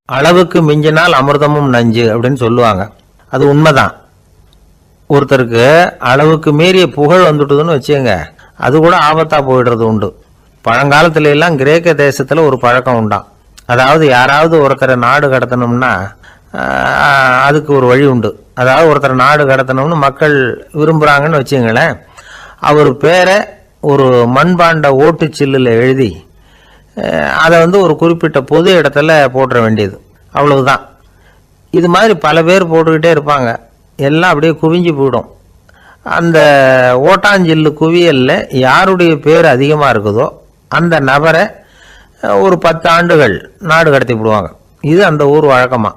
அளவுக்கு மிஞ்சினால் அமிர்தமும் நஞ்சு அப்படின்னு சொல்லுவாங்க. அது உண்மைதான். ஒருத்தருக்கு அளவுக்கு மீறிய புகழ் வந்துட்டுதுன்னு வச்சுங்க, அது கூட ஆபத்தா போயிடுறது உண்டு. பழங்காலத்துல எல்லாம் கிரேக்க தேசத்துல ஒரு பழக்கம் உண்டாம். அதாவது யாராவது ஒருத்தரை நாடு கடத்தணும்னா அதுக்கு ஒரு வழி உண்டு. அதாவது ஒருத்தரை நாடு கடத்தணும்னு மக்கள் விரும்புறாங்கன்னு வச்சுங்களேன், அவர் பேரை ஒரு மண்பாண்ட ஓட்டுச்சில்லில் எழுதி அதை ஒரு குறிப்பிட்ட பொது இடத்துல போட்டுற வேண்டியது, அவ்வளவுதான். இது மாதிரி பல பேர் போட்டுக்கிட்டே இருப்பாங்க. எல்லாம் அப்படியே குவிஞ்சு போயிடும். அந்த ஓட்டாஞ்சில்லு குவியலில் யாருடைய பேர் அதிகமாக இருக்குதோ அந்த நபரை ஒரு 10 ஆண்டுகள் நாடு கடத்தி விடுவாங்க. இது அந்த ஊர் வழக்கமாக.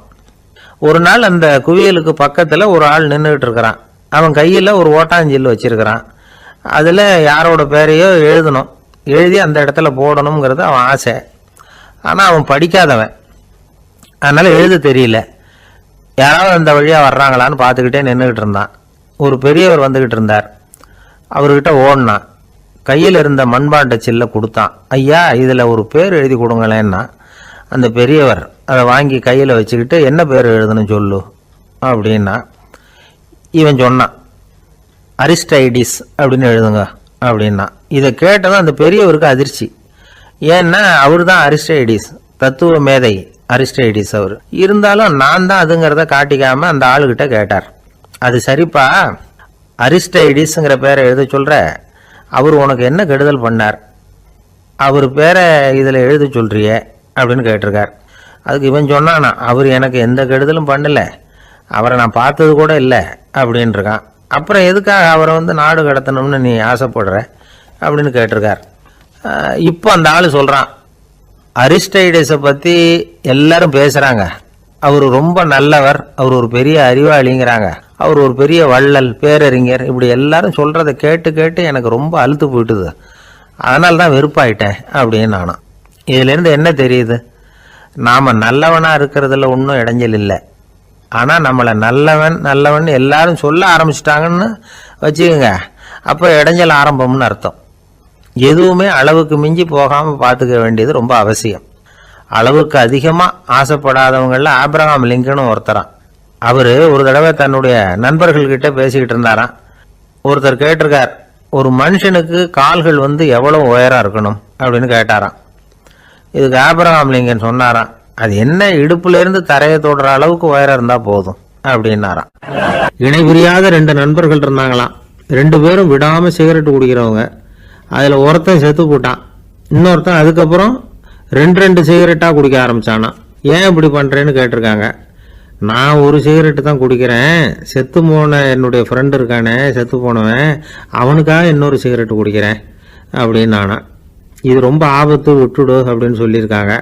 ஒரு நாள் அந்த குவியலுக்கு பக்கத்தில் ஒரு ஆள் நின்றுக்கிட்டு இருக்கிறான். அவன் கையில் ஒரு ஓட்டாஞ்சில்லு வச்சிருக்கிறான். அதில் யாரோட பேரையோ எழுதணும், எழுதி அந்த இடத்துல போடணுங்கிறது அவன் ஆசை. ஆனால் அவன் படிக்காதவன், அதனால் எழுத தெரியல. யாராவது அந்த வழியாக வர்றாங்களான்னு பார்த்துக்கிட்டே நின்றுக்கிட்டு இருந்தான். ஒரு பெரியவர் வந்துக்கிட்டு இருந்தார். அவர்கிட்ட ஓடினான். கையில் இருந்த மண்பாண்ட சில்லை கொடுத்தான். ஐயா, இதில் ஒரு பேர் எழுதி கொடுங்களேன்னா அந்த பெரியவர் அதை வாங்கி கையில் வச்சுக்கிட்டு, என்ன பேர் எழுதணும் சொல்லு அப்படின்னா. இவன் சொன்னான், அரிஸ்டைடிஸ் அப்படின்னு எழுதுங்க அப்படின்னா. இதை கேட்டதும் அந்த பெரியவருக்கு அதிர்ச்சி. ஏன்னா அவர் தான் அரிஸ்டைடிஸ், தத்துவ மேதை அரிஸ்டைடிஸ் அவர். இருந்தாலும் நான் தான் அதுங்கிறத காட்டிக்காம அந்த ஆளுகிட்ட கேட்டார். அது சரிப்பா, அரிஸ்டைடிஸ்ங்கிற பேரை எழுத சொல்ற, அவர் உனக்கு என்ன கெடுதல் பண்ணார், அவர் பேரை இதில் எழுத சொல்றிய அப்படின்னு கேட்டிருக்கார். அதுக்கு இவன் சொன்னானா, அவர் எனக்கு எந்த கெடுதலும் பண்ணலை, அவரை நான் பார்த்தது கூட இல்லை அப்படின்ட்டுருக்கான். அப்புறம் எதுக்காக அவரை நாடு கடத்தணும்னு நீ ஆசைப்படுற அப்படின்னு கேட்டிருக்கார். இப்போ அந்த ஆள் சொல்கிறான், அரிஸ்டைடஸை பற்றி எல்லாரும் பேசுகிறாங்க, அவர் ரொம்ப நல்லவர், அவர் ஒரு பெரிய அறிவாளிங்கிறாங்க, அவர் ஒரு பெரிய வள்ளல், பேரறிஞர், இப்படி எல்லாரும் சொல்கிறத கேட்டு கேட்டு எனக்கு ரொம்ப அழுத்து போயிட்டுது, அதனால தான் வெறுப்பாயிட்டேன் அப்படின்னு நானும். இதுலேருந்து என்ன தெரியுது, நாம் நல்லவனாக இருக்கிறதுல ஒன்றும் இடைஞ்சல் இல்லை. ஆனால் நம்மளை நல்லவன் நல்லவன் எல்லாரும் சொல்ல ஆரம்பிச்சிட்டாங்கன்னு வச்சுக்கோங்க, அப்போ இடைஞ்சல் ஆரம்பம்னு அர்த்தம். எதுவுமே அளவுக்கு மிஞ்சி போகாமல் பார்த்துக்க வேண்டியது ரொம்ப அவசியம். அளவுக்கு அதிகமாக ஆசைப்படாதவங்களில் ஆப்ரஹாம் லிங்கனும் ஒருத்தரான். அவர் ஒரு தடவை தன்னுடைய நண்பர்கள்கிட்ட பேசிக்கிட்டு இருந்தாராம். ஒருத்தர் கேட்டிருக்கார், ஒரு மனுஷனுக்கு கால்கள் எவ்வளோ உயரம் இருக்கணும் அப்படின்னு கேட்டாராம். இதுக்கு ஆப்ரஹாம் லிங்கன் சொன்னாராம், அது என்ன, இடுப்புலேருந்து தரையை தொடுற அளவுக்கு உயரம் இருந்தால் போதும் அப்படின்னாராம். இணை புரியாத 2 நண்பர்கள் இருந்தாங்களாம். 2 பேரும் விடாமல் சிகரெட்டு குடிக்கிறவங்க. அதில் ஒருத்தன் செத்து போட்டான். இன்னொருத்தன் அதுக்கப்புறம் 2 சிகரெட்டாக குடிக்க ஆரம்பித்தானான். ஏன் இப்படி பண்ணுறேன்னு கேட்டிருக்காங்க. நான் ஒரு சிகரெட்டு தான் குடிக்கிறேன், செத்து போன என்னுடைய ஃப்ரெண்டு இருக்கானே செத்து போனவன், அவனுக்காக இன்னொரு சிகரெட்டு குடிக்கிறேன் அப்படின்னு நானா. இது ரொம்ப ஆபத்து, விட்டுடு அப்படின்னு சொல்லியிருக்காங்க.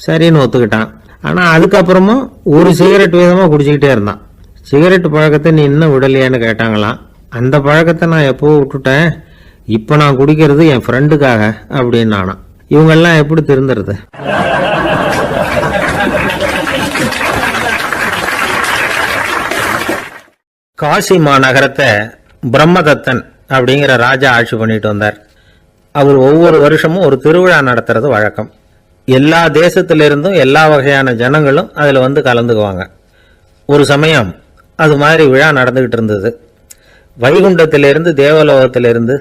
சரின்னு ஒத்துக்கிட்டான். ஆனால் அதுக்கப்புறமும் ஒரு சிகரெட் வீதமாக குடிச்சிக்கிட்டே இருந்தான். சிகரெட்டு பழக்கத்தை நீ இன்னும் விடலையான்னு கேட்டாங்களாம். அந்த பழக்கத்தை நான் எப்போ விட்டுட்டேன், இப்போ நான் குடிக்கிறது என் ஃப்ரெண்டுக்காக அப்படின்னு நானா. இவங்கெல்லாம் எப்படி திருந்துறது? காசி மாநகரத்தை பிரம்மதத்தன் அப்படிங்கிற ராஜா ஆட்சி பண்ணிட்டு வந்தார். அவர் ஒவ்வொரு வருஷமும் ஒரு திருவிழா நடத்துறது வழக்கம். எல்லா தேசத்திலிருந்தும் எல்லா வகையான ஜனங்களும் அதில் கலந்துக்குவாங்க. ஒரு சமயம் அது மாதிரி விழா நடந்துக்கிட்டு இருந்தது. வைகுண்டத்திலிருந்து தேவலோகத்திலிருந்து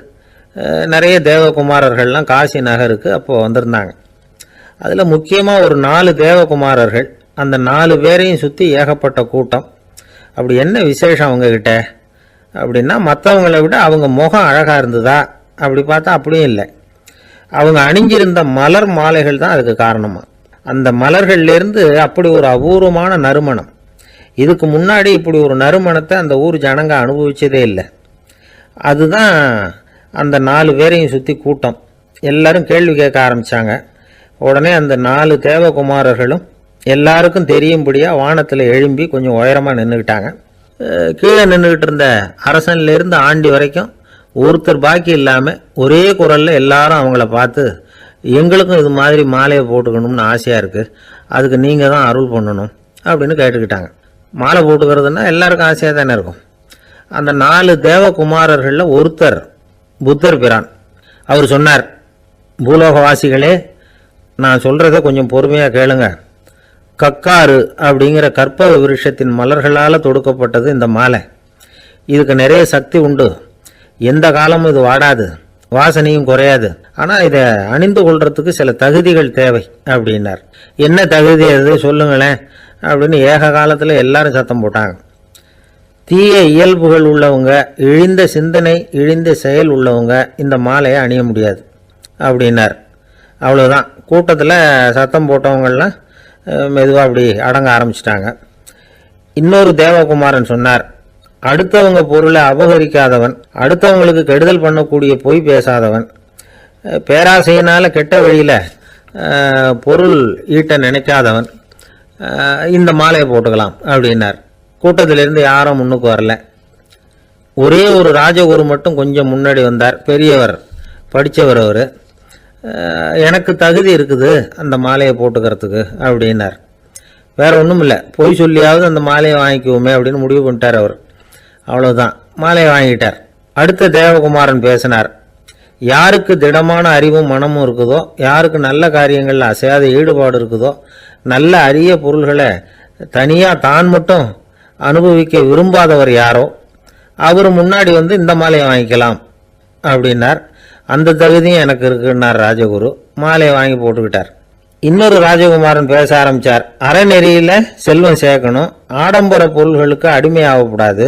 நிறைய தேவகுமாரர்கள்லாம் காசி நகருக்கு அப்போது வந்திருந்தாங்க. அதில் முக்கியமாக ஒரு 4 தேவகுமாரர்கள், அந்த 4 பேரையும் சுற்றி ஏகப்பட்ட கூட்டம். அப்படி என்ன விசேஷம் அவங்கக்கிட்ட அப்படின்னா, மற்றவங்களை விட அவங்க முகம் அழகாக இருந்ததா அப்படி பார்த்தா அப்படியும் இல்லை. அவங்க அணிஞ்சிருந்த மலர் மாலைகள் தான் அதுக்கு காரணமாக. அந்த மலர்கள்லேருந்து அப்படி ஒரு அபூர்வமான நறுமணம். இதுக்கு முன்னாடி இப்படி ஒரு நறுமணத்தை அந்த ஊர் ஜனங்க அனுபவிச்சதே இல்லை. அதுதான் அந்த 4 பேரையும் சுற்றி கூட்டம். எல்லாரும் கேள்வி கேட்க ஆரம்பித்தாங்க. உடனே அந்த 4 தேவகுமாரர்களும் எல்லாருக்கும் தெரியும்படியாக வானத்தில் எழும்பி கொஞ்சம் உயரமாக நின்றுக்கிட்டாங்க. கீழே நின்றுக்கிட்டு இருந்த அரசன்லேருந்து ஆண்டி வரைக்கும் ஒருத்தர் பாக்கி இல்லாமல் ஒரே குரலில் எல்லாரும் அவங்கள பார்த்து, எங்களுக்கும் இது மாதிரி மாலையை போட்டுக்கணும்னு ஆசையாக இருக்குது, அதுக்கு நீங்கள் தான் அருள் பண்ணணும் அப்படின்னு கேட்டுக்கிட்டாங்க. மாலை போட்டுக்கிறதுனா எல்லாருக்கும் ஆசையாக தானே இருக்கும். அந்த 4 தேவகுமாரர்களில் ஒருத்தர் புத்தர் பிரான். அவர் சொன்னார், பூலோகவாசிகளே, நான் சொல்கிறத கொஞ்சம் பொறுமையாக கேளுங்க. கக்காரு அப்படிங்கிற கற்பக விருஷத்தின் மலர்களால் தொடுக்கப்பட்டது இந்த மாலை. இதுக்கு நிறைய சக்தி உண்டு. எந்த காலமும் இது வாடாது, வாசனையும் குறையாது. ஆனால் இதை அணிந்து கொள்றதுக்கு சில தகுதிகள் தேவை அப்படின்னார். என்ன தகுதி அது சொல்லுங்களேன் அப்படின்னு ஏக காலத்தில் எல்லாரும் சத்தம் போட்டாங்க. தீய இயல்புகள் உள்ளவங்க, இழிந்த சிந்தனை, இழிந்த செயல் உள்ளவங்க இந்த மாலையை அணிய முடியாது அப்படின்னார். அவ்வளோதான். கூட்டத்தில் சத்தம் போட்டவங்கள்லாம் மெதுவாக அப்படி அடங்க ஆரம்பிச்சிட்டாங்க. இன்னொரு தேவகுமாரன் சொன்னார், அடுத்தவங்க பொருளை அபகரிக்காதவன், அடுத்தவங்களுக்கு கெடுதல் பண்ணக்கூடிய பொய் பேசாதவன், பேராசையினால் கெட்ட வழியில் பொருள் ஈட்ட நினைக்காதவன் இந்த மாலையை போட்டுக்கலாம் அப்படின்னார். கூட்டத்திலிருந்து யாரும் முன்னுக்கு வரல. ஒரே ஒரு ராஜகுரு மட்டும் கொஞ்சம் முன்னாடி வந்தார். பெரியவர், படித்தவர் அவர். எனக்கு தகுதி இருக்குது அந்த மாலையை போட்டுக்கிறதுக்கு அப்படின்னார். வேற ஒன்றும் இல்லை, பொய் சொல்லியாவது அந்த மாலையை வாங்கிக்குவோமே அப்படின்னு முடிவு பண்ணிட்டார் அவர். அவ்வளோதான், மாலையை வாங்கிட்டார். அடுத்த தேவகுமாரன் பேசினார். யாருக்கு திடமான அறிவும் மனமும் இருக்குதோ, யாருக்கு நல்ல காரியங்களில் அசையாத ஈடுபாடு இருக்குதோ, நல்ல அரிய பொருள்களை தனியாக தான் மட்டும் அனுபவிக்க விரும்பாதவர் யாரோ அவர் முன்னாடி வந்து இந்த மாலையை வாங்கிக்கலாம் அப்படின்னார். அந்த தகுதியும் எனக்கு இருக்குன்னார் ராஜகுரு. மாலையை வாங்கி போட்டுக்கிட்டார். இன்னொரு ராஜகுமாரன் பேச ஆரம்பித்தார். அறநெறியில் செல்வம் சேர்க்கணும், ஆடம்பர பொருள்களுக்கு அடிமையாகக்கூடாது,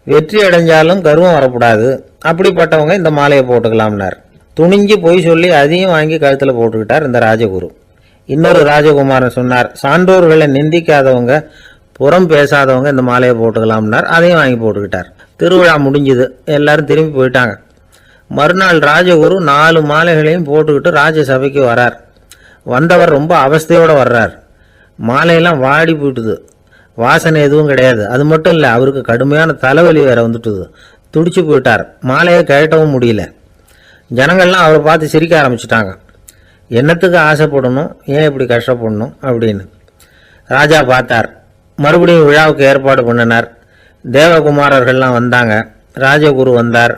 வெற்றி அடைஞ்சாலும் கர்வம் வரக்கூடாது, அப்படிப்பட்டவங்க இந்த மாலையை போட்டுக்கலாம்னார். துணிஞ்சு பொய் சொல்லி அதையும் வாங்கி கழுத்தில் போட்டுக்கிட்டார் இந்த ராஜகுரு. இன்னொரு ராஜகுமாரன் சொன்னார், சான்றோர்களை நிந்திக்காதவங்க, புறம் பேசாதவங்க இந்த மாலையை போட்டுக்கலாம்னார். அதையும் வாங்கி போட்டுக்கிட்டார். திருவிழா முடிஞ்சுது, எல்லாரும் திரும்பி போயிட்டாங்க. மறுநாள் ராஜகுரு 4 மாலைகளையும் போட்டுக்கிட்டு ராஜசபைக்கு வரார். வந்தவர் ரொம்ப அவஸ்தையோடு வர்றார். மாலையெல்லாம் வாடி போயிட்டுது, வாசனை எதுவும் கிடையாது. அது மட்டும் இல்லை, அவருக்கு கடுமையான தலைவலி வேற வந்துட்டுது. துடிச்சு போயிட்டார். மாலையை கழட்டவும் முடியல. ஜனங்கள்லாம் அவரை பார்த்து சிரிக்க ஆரம்பிச்சிட்டாங்க. என்னத்துக்கு ஆசைப்படணும், ஏன் இப்படி கஷ்டப்படணும் அப்படின்னு ராஜா பார்த்தார். மறுபடியும் விழாவுக்கு ஏற்பாடு பண்ணினார். தேவகுமாரர்கள்லாம் வந்தாங்க. ராஜகுரு வந்தார்.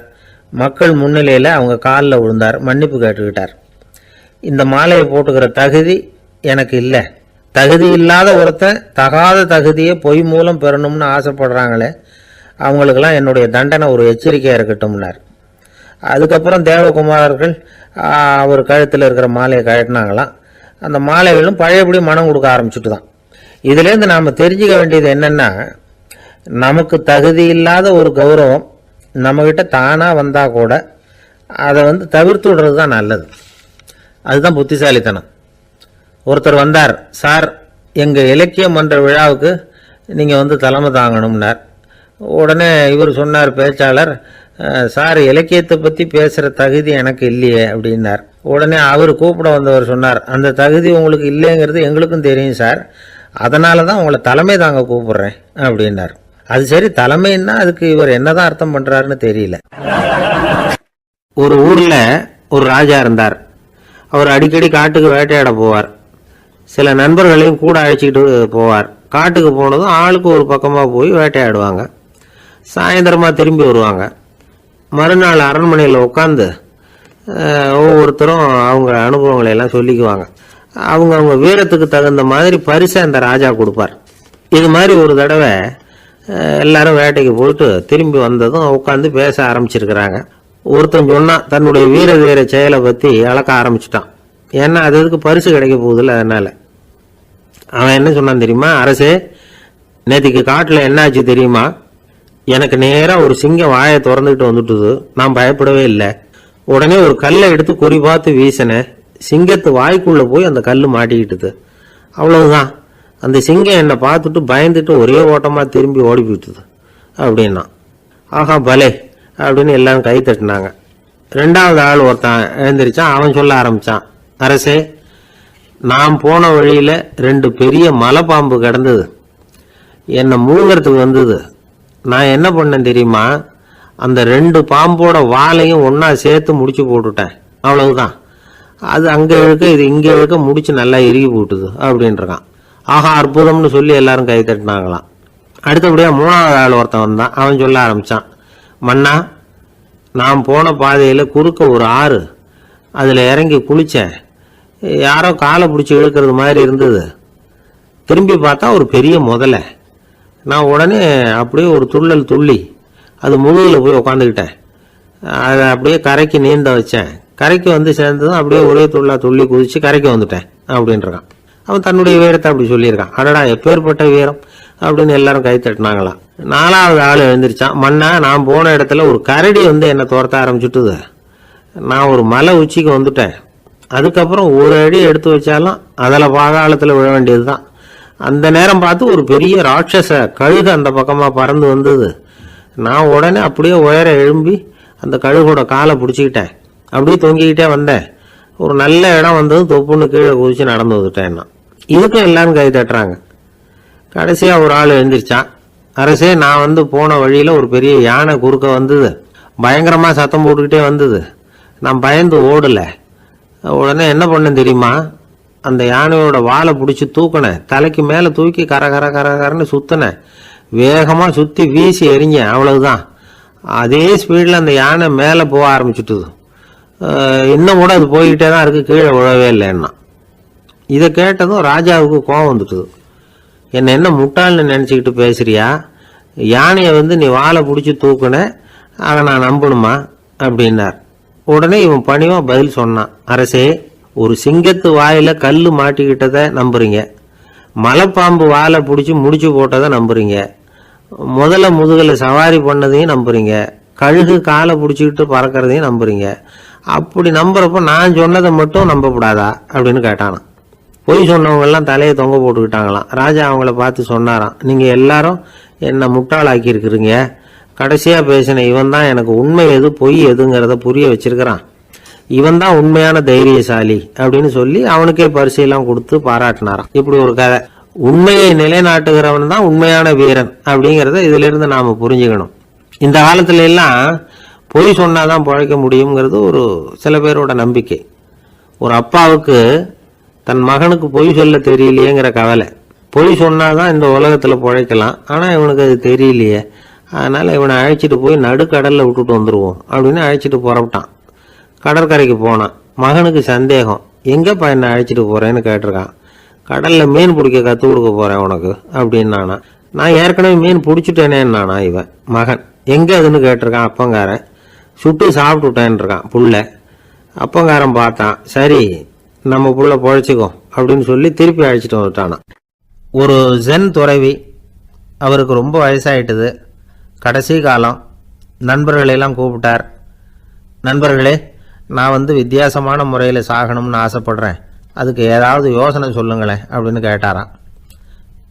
மக்கள் முன்னிலையில் அவங்க காலில் விழுந்தார், மன்னிப்பு கேட்டுக்கிட்டார். இந்த மாலையை போட்டுக்கிற தகுதி எனக்கு இல்லை. தகுதி இல்லாத ஒருத்தன் தகாத தகுதியை பொய் மூலம் பெறணும்னு ஆசைப்படுறாங்களே, அவங்களுக்கெல்லாம் என்னுடைய தண்டனை ஒரு எச்சரிக்கையாக இருக்கட்டும்னார். அதுக்கப்புறம் தேவகுமாரர்கள் அவர் கழுத்தில் இருக்கிற மாலையை கழட்டினாங்களாம். அந்த மாலைகளும் பழையபடி மனம் கொடுக்க ஆரம்பிச்சுட்டு தான். இதுலேருந்து நாம் தெரிஞ்சுக்க வேண்டியது என்னென்னா, நமக்கு தகுதி இல்லாத ஒரு கௌரவம் நம்மக்கிட்ட தானாக வந்தால் கூட அதை தவிர்த்து விடுறது தான் நல்லது. அதுதான் புத்திசாலித்தனம். ஒருத்தர் வந்தார், சார் எங்கள் இலக்கிய மன்ற விழாவுக்கு நீங்கள் தலைமை தாங்கணும்னார். உடனே இவர் சொன்னார், பேச்சாளர், சார் இலக்கியத்தை பற்றி பேசுகிற தகுதி எனக்கு இல்லையே அப்படின்னார். உடனே அவர் கூப்பிட வந்தவர் சொன்னார், அந்த தகுதி உங்களுக்கு இல்லைங்கிறது எங்களுக்கும் தெரியும் சார், அதனால தான் உங்களை தலைமை தாங்க கூப்பிடுறேன் அப்படின்னார். அது சரி, தலைமைன்னா அதுக்கு இவர் என்னதான் அர்த்தம் பண்ணுறாருன்னு தெரியல. ஒரு ஊரில் ஒரு ராஜா இருந்தார். அவர் அடிக்கடி காட்டுக்கு வேட்டையாட போவார். சில நண்பர்களையும் கூட அழைச்சிக்கிட்டு போவார். காட்டுக்கு போனதும் ஆளுக்கு ஒரு பக்கமாக போய் வேட்டையாடுவாங்க. சாயந்தரமாக திரும்பி வருவாங்க. மறுநாள் அரண்மனையில் உட்காந்து ஒவ்வொருத்தரும் அவங்க அனுபவங்களை எல்லாம் சொல்லிக்குவாங்க. அவங்க வீரத்துக்கு தகுந்த மாதிரி பரிசை அந்த ராஜா கொடுப்பார். இது மாதிரி ஒரு தடவை எல்லாரும் வேட்டைக்கு போயிட்டு திரும்பி வந்ததும் உட்காந்து பேச ஆரம்பிச்சிருக்கிறாங்க. ஒருத்தன் சொன்னான், தன்னுடைய வீர தீர செயலை பற்றி அளக்க ஆரம்பிச்சிட்டான். ஏன்னா அது எதுக்கு பரிசு கிடைக்க போகுதில்ல, அதனால. அவன் என்ன சொன்னான் தெரியுமா, அரசே நேற்றுக்கு காட்டில் என்னாச்சு தெரியுமா, எனக்கு நேராக ஒரு சிங்கம் வாயை திறந்துக்கிட்டு வந்துட்டுது, நான் பயப்படவே இல்லை. உடனே ஒரு கல்லை எடுத்து குறி பார்த்து வீசினேன், சிங்கத்து வாய்க்குள்ளே போய் அந்த கல் மாட்டிக்கிட்டுது. அவ்வளவுதான். அந்த சிங்கம் என்னை பார்த்துட்டு பயந்துட்டு ஒரே ஓட்டமாக திரும்பி ஓடி போயிட்டுது அப்படின்னா. ஆஹா பலே அப்படின்னு எல்லாரும் கை தட்டினாங்க. 2வது ஆள் ஒருத்தன் எழுந்திரிச்சான். அவன் சொல்ல ஆரம்பித்தான், அரசே நான் போன வழியில் 2 பெரிய மலைப்பாம்பு கிடந்தது, என்னை முழுங்கிறதுக்கு வந்தது. நான் என்ன பண்ணேன் தெரியுமா, அந்த 2 பாம்போட வாலையும் ஒன்றா சேர்த்து முடிச்சு போட்டுட்டேன். அவ்வளவுதான். அது அங்கே இழுக்க இது இங்கே இழுக்க முடிச்சு நல்லா இறுகி போட்டுது அப்படின்றான். ஆஹா அற்புதம்னு சொல்லி எல்லாரும் கை தட்டினாங்களாம். அடுத்தபடியாக 3வது ஆள் ஒருத்தன் வந்தான். அவன் சொல்ல ஆரம்பித்தான், மன்னா நான் போன பாதையில் குறுக்க ஒரு ஆறு, அதில் இறங்கி குளித்தேன். யாரோ காலை பிடிச்சி இழுக்கிறது மாதிரி இருந்தது. திரும்பி பார்த்தா ஒரு பெரிய முதலை. நான் உடனே அப்படியே ஒரு துள்ளல் துள்ளி அது முழுகில் போய் உக்காந்துக்கிட்டேன். அதை அப்படியே கரைக்கு நீந்த வச்சேன். கரைக்கு வந்து சேர்ந்ததும் அப்படியே ஒரே துள்ளி குதிச்சு கரைக்கு வந்துட்டேன் அப்படின்றான். அவன் தன்னுடைய வீரத்தை அப்படி சொல்லியிருக்கான். அடடா, எப்பேற்பட்ட வீரம் அப்படின்னு எல்லாரும் கை தட்டினாங்களாம். 4வது ஆள் எழுந்திரிச்சான். மண்ணா, நான் போன இடத்துல ஒரு கரடி வந்து என்னை துரத்த ஆரம்பிச்சுட்டுது. நான் ஒரு மலை உச்சிக்கு வந்துட்டேன். அதுக்கப்புறம் ஒரு அடி எடுத்து வச்சாலும் அதில் பாதாளத்தில் விழ வேண்டியது தான். அந்த நேரம் பார்த்து ஒரு பெரிய ராட்சச கழுகு அந்த பக்கமாக பறந்து வந்தது. நான் உடனே அப்படியே உயர எழும்பி அந்த கழுகோட காலை பிடிச்சிக்கிட்டேன். அப்படியே தொங்கிக்கிட்டே வந்தேன். ஒரு நல்ல இடம் வந்தது, தொப்புன்னு கீழே குதிச்சு நடந்து வந்துட்டேன். இதுக்கும் எல்லாரும் கை தட்டுறாங்க. கடைசியாக ஒரு ஆள் எழுந்திரிச்சான். அரசே, நான் வந்து போன வழியில் ஒரு பெரிய யானை குறுக்க வந்தது. பயங்கரமாக சத்தம் போட்டுக்கிட்டே வந்தது. நான் பயந்து ஓடலை. உடனே என்ன பண்ணேன் தெரியுமா? அந்த யானையோட வாலை பிடிச்சி தூக்கினேன். தலைக்கு மேலே தூக்கி கரன்னு சுற்றினேன். வேகமாக சுற்றி வீசி எறிஞ்சேன். அவ்வளவுதான். அதே ஸ்பீடில் அந்த யானை மேலே போக ஆரம்பிச்சுட்டுது. இன்னும் கூட அது போய்கிட்டே தான் இருக்குது, கீழே விழவே இல்லைன்னா. இதை கேட்டதும் ராஜாவுக்கு கோபம் வந்துட்டுது. என்ன முட்டாள்னு நினச்சிக்கிட்டு பேசுறியா? யானையை வந்து நீ வாழை பிடிச்சி தூக்குன, அதை நான் நம்பணுமா அப்படின்னார். உடனே இவன் பணிவாக பதில் சொன்னான். அரசே, ஒரு சிங்கத்து வாயில கல் மாட்டிக்கிட்டதை நம்புறீங்க, மலைப்பாம்பு வாழை பிடிச்சி முடிச்சு போட்டதை நம்புறீங்க, முதல்ல முதுகில் சவாரி பண்ணதையும் நம்புறீங்க, கழுகு காலை பிடிச்சிக்கிட்டு பறக்கிறதையும் நம்புறீங்க. அப்படி நம்புறப்ப நான் சொன்னதை மட்டும் நம்பக்கூடாதா அப்படின்னு கேட்டானான். பொய் சொன்னவங்கெல்லாம் தலையை தொங்க போட்டுக்கிட்டாங்களாம். ராஜா அவங்கள பார்த்து சொன்னாராம், நீங்கள் எல்லாரும் என்னை முட்டாளாக்கி இருக்கிறீங்க. கடைசியாக பேசின இவன் தான் எனக்கு உண்மை எது பொய் எதுங்கிறத புரிய வச்சிருக்கிறான். இவன் தான் உண்மையான தைரியசாலி அப்படின்னு சொல்லி அவனுக்கே பரிசையெல்லாம் கொடுத்து பாராட்டினாராம். இப்படி ஒரு கதை. உண்மையை நிலைநாட்டுகிறவன் தான் உண்மையான வீரன் அப்படிங்கிறத இதிலிருந்து நாம் புரிஞ்சுக்கணும். இந்த காலத்துல எல்லாம் பொய் சொன்னாதான் பிழைக்க முடியுங்கிறது ஒரு சில பேரோட நம்பிக்கை. ஒரு அப்பாவுக்கு தன் மகனுக்கு பொய் சொல்ல தெரியலையேங்கிற கவலை. பொய் சொன்னாதான் இந்த உலகத்தில் பிழைக்கலாம், ஆனால் இவனுக்கு அது தெரியலையே, அதனால் இவனை அழைச்சிட்டு போய் நடுக்கடலில் விட்டுட்டு வந்துடுவோம் அப்படின்னு அழைச்சிட்டு புறப்பட்டான். கடற்கரைக்கு போனான். மகனுக்கு சந்தேகம், எங்கேப்பா என்னை அழைச்சிட்டு போகிறேன்னு கேட்டிருக்கான். கடலில் மீன் பிடிக்க கற்றுக் கொடுக்க போகிறேன் உனக்கு அப்படின்னானா. நான் ஏற்கனவே மீன் பிடிச்சிட்டேனேன்னானா இவன் மகன். எங்கே அதுன்னு கேட்டிருக்கான் அப்பங்காரன். சுட்டு சாப்பிட்டுட்டேன்னு இருக்கான் புள்ள. அப்பங்காரன் பார்த்தான், சரி நம்ம புள்ள பொழைச்சிக்கோ அப்படின்னு சொல்லி திருப்பி அழைச்சிட்டு வந்துட்டானா. ஒரு ஜென் துறவி, அவருக்கு ரொம்ப வயசாயிட்டுது, கடைசி காலம். நண்பர்களெல்லாம் கூப்பிட்டார். நண்பர்களே, நான் வந்து வித்தியாசமான முறையில் சாகணும்னு ஆசைப்படுறேன், அதுக்கு ஏதாவது யோசனை சொல்லுங்களேன் அப்படின்னு கேட்டாராம்.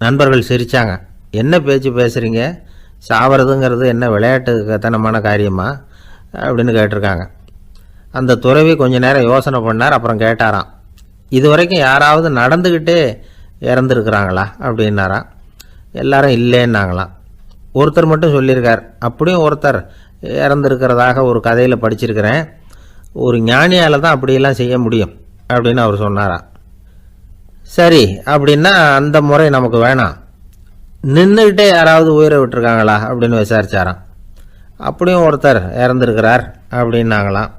நண்பர்கள் சிரித்தாங்க. என்ன பேச்சு பேசுகிறீங்க? சாவறதுங்கிறது என்ன விளையாட்டுத்தனமான காரியமா அப்படின்னு கேட்டிருக்காங்க. அந்த துறவி கொஞ்ச நேரம் யோசனை பண்ணார். அப்புறம் கேட்டாராம், இது வரைக்கும் யாராவது நடந்துக்கிட்டே இறந்துருக்குறாங்களா அப்படின்னாராம். எல்லாரும் இல்லைன்னாங்களாம். ஒருத்தர் மட்டும் சொல்லியிருக்கார். அப்படியும் ஒருத்தர் இறந்துருக்கிறதாக ஒரு கதையில் படிச்சிருக்கிறேன். ஒரு ஞானியால் தான் அப்படியெல்லாம் செய்ய முடியும் அப்படின்னு அவர் சொன்னாராம். சரி, அப்படின்னா அந்த முறை நமக்கு வேணாம், நின்றுக்கிட்டே யாராவது உயிரை விட்டுருக்காங்களா அப்படின்னு விசாரிச்சாராம். அப்படியும் ஒருத்தர் இறந்துருக்கிறார் அப்படின்னாங்களாம்.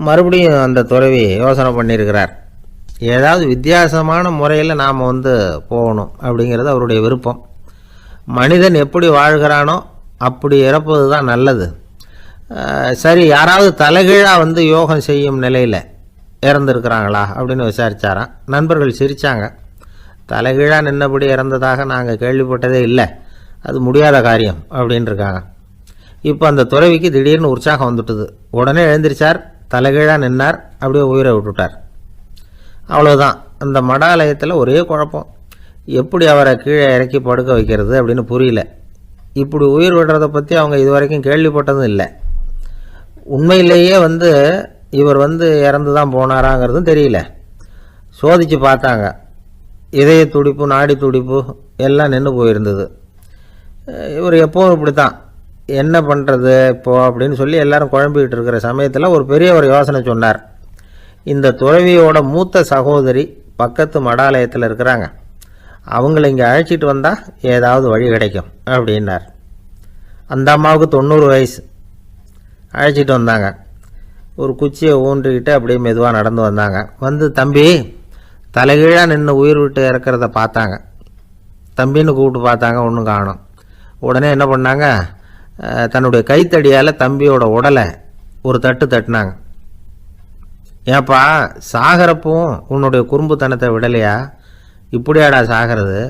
மறுபடியும் அந்த துறவி யோசனை பண்ணியிருக்கிறார். ஏதாவது வித்தியாசமான முறையில் நாம் வந்து போகணும் அப்படிங்கிறது அவருடைய விருப்பம். மனிதன் எப்படி வாழ்கிறானோ அப்படி இறப்பது தான் நல்லது. சரி, யாராவது தலைகீழாக வந்து யோகம் செய்யும் நிலையில் இறந்துருக்கிறாங்களா அப்படின்னு விசாரித்தாராம். நண்பர்கள் சிரித்தாங்க. தலைகீழாக நின்னபடி இறந்ததாக நாங்கள் கேள்விப்பட்டதே இல்லை, அது முடியாத காரியம் அப்படின்னு இருக்காங்க. இப்போ அந்த துறவிக்கு திடீர்னு உற்சாகம் வந்துட்டுது. உடனே எழுந்திரிச்சார், தலைகீழாக நின்னார், அப்படியே உயிரை விட்டுட்டார். அவ்வளோதான். அந்த மடாலயத்தில் ஒரே குழப்பம். எப்படி அவரை கீழே இறக்கி படுக்க வைக்கிறது அப்படின்னு புரியல. இப்படி உயிர் விடுறதை பற்றி அவங்க இது வரைக்கும் கேள்விப்பட்டதும் இல்லை. உண்மையிலேயே வந்து இவர் வந்து இறந்து தான் போனாராங்கிறதும் தெரியல. சோதித்து பார்த்தாங்க. இதய துடிப்பு, நாடி துடிப்பு எல்லாம் நின்று போயிருந்தது. இவர் எப்போவும் இப்படி தான், என்ன பண்ணுறது இப்போ அப்படின்னு சொல்லி எல்லாரும் குழம்பிக்கிட்டு இருக்கிற சமயத்தில் ஒரு பெரிய ஒரு யோசனை சொன்னார். இந்த துறவியோட மூத்த சகோதரி பக்கத்து மடாலயத்தில் இருக்கிறாங்க, அவங்கள இங்கே அழைச்சிட்டு வந்தால் ஏதாவது வழி கிடைக்கும் அப்படின்னார். அந்த அம்மாவுக்கு 90 வயசு. அழைச்சிட்டு வந்தாங்க. ஒரு குச்சியை ஊன்றிக்கிட்டு அப்படியே மெதுவாக நடந்து வந்தாங்க. வந்து, தம்பி, தலைகீழாக நின்று உயிர் விட்டு இறக்கிறத பார்த்தாங்க. தம்பின்னு கூப்பிட்டு பார்த்தாங்க, ஒன்றும் காணோம். உடனே என்ன பண்ணாங்க, தன்னுடைய கைத்தடியால் தம்பியோட உடலை ஒரு தட்டு தட்டினாங்க. ஏப்பா சாகிறப்பவும் உன்னுடைய குறும்புத்தனத்தை விடலையா? இப்படியாடா சாகிறது,